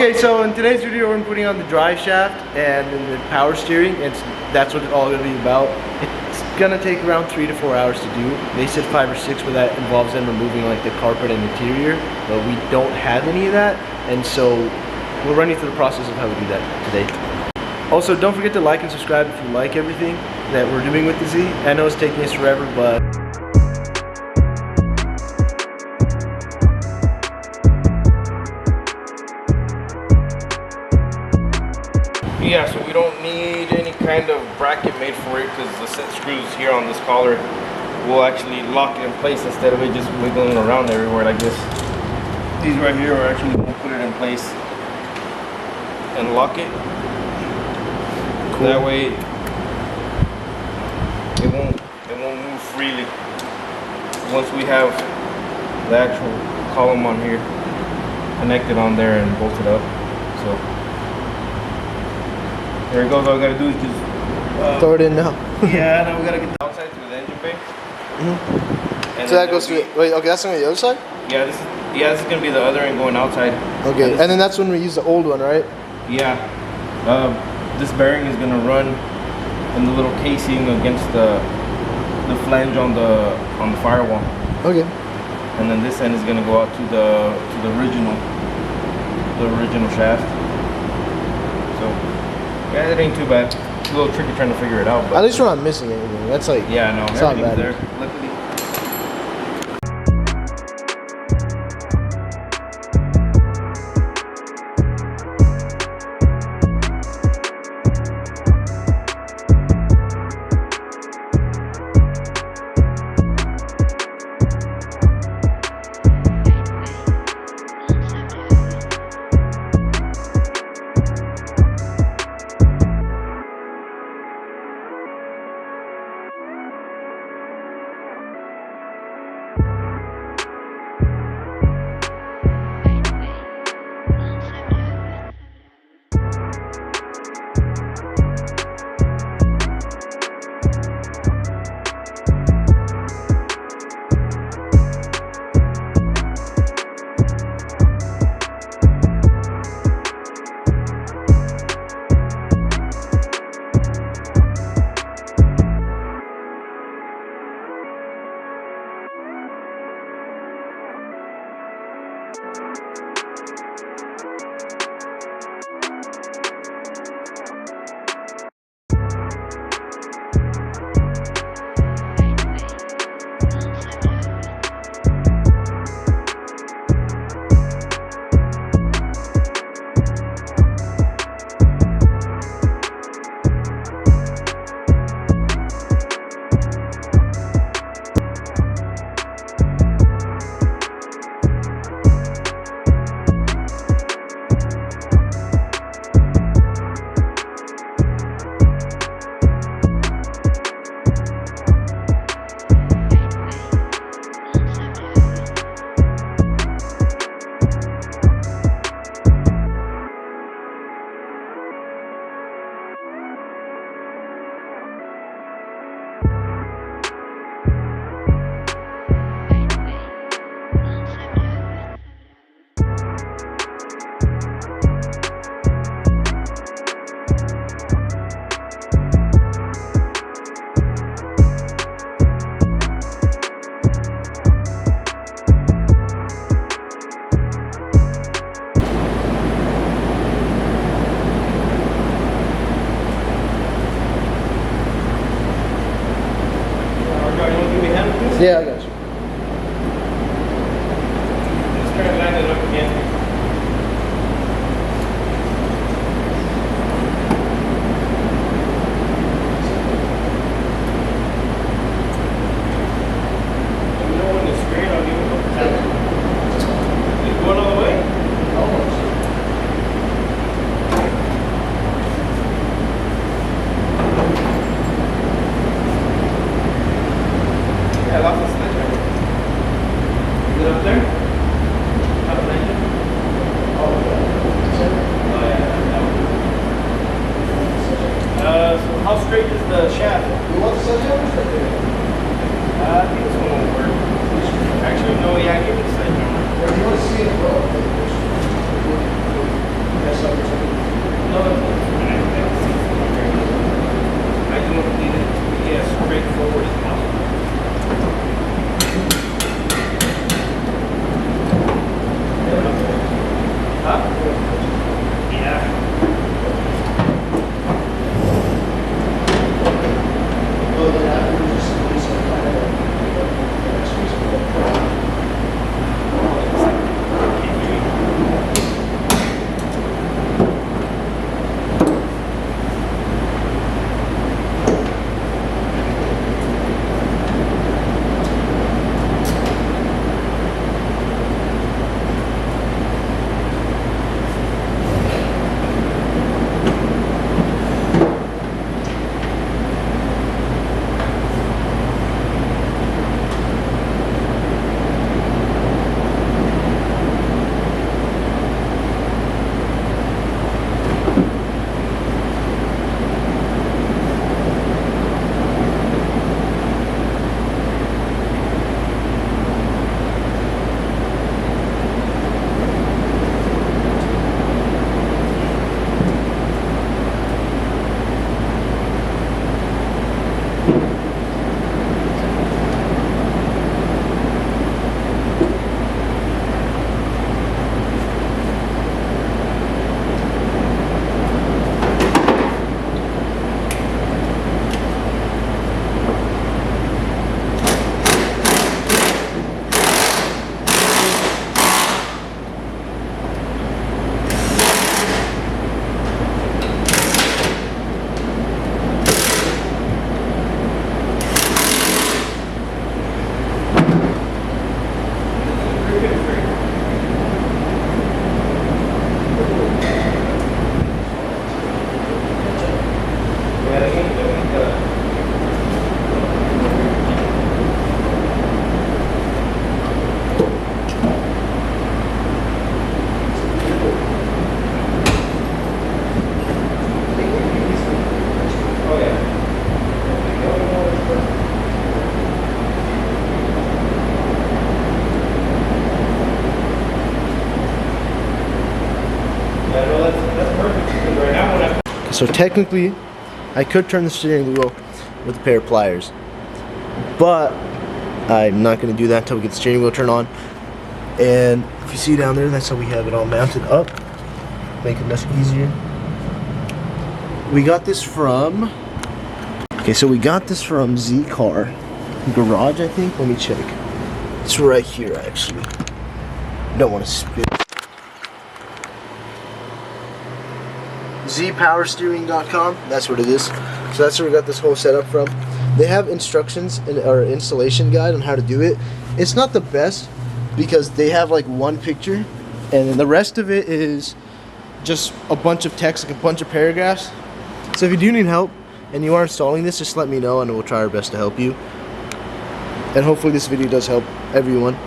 Okay, so in today's video we're putting on the drive shaft and then the power steering, and that's what it's all going to be about. It's going to take around 3 to 4 hours to do. They said 5 or 6, but that involves them removing like the carpet and interior, but we don't have any of that, and so we're running through the process of how we do that today. Also, don't forget to like and subscribe if you like everything that we're doing with the Z. I know it's taking us forever, but yeah, so we don't need any kind of bracket made for it because the set screws here on this collar will actually lock it in place instead of it just wiggling around everywhere like this. These right here are actually going to put it in place and lock it. Cool. That way it won't move freely once we have the actual column on here connected on there and bolted up. So there it goes. All we gotta do is just throw it in now. yeah, now we gotta get the outside through the engine bay. So that goes through. Wait, okay, that's gonna be the other side. Yeah, this is gonna be the other end going outside. Okay, and then that's when we use the old one, right? Yeah. This bearing is gonna run in the little casing against the flange on the firewall. Okay. And then this end is gonna go out to the original shaft. So yeah, it ain't too bad. It's a little tricky trying to figure it out, but at least we're not missing anything. That's like, yeah, no, it's not everything's bad. there. Luckily. Yeah, I got you. Just try to line it up again. Let me know when it's straight, I'll give it a couple taps. Is it going all the way? Almost. Yeah, lots of Yeah. Oh, then afterwards, just do some kind of So technically, I could turn the steering wheel with a pair of pliers, but I'm not going to do that until we get the steering wheel turned on. And if you see down there, that's how we have it all mounted up, make it much easier. We got this from, we got this from Z Car Garage, I think. Let me check. It's right here, actually. Don't want to spit. zpowersteering.com, that's what it is. So that's where we got this whole setup from. They have instructions in our installation guide on how to do it. It's not the best because they have like one picture and then the rest of it is just a bunch of text, like a bunch of paragraphs. So if you do need help and you are installing this, just let me know and we'll try our best to help you. And hopefully this video does help everyone.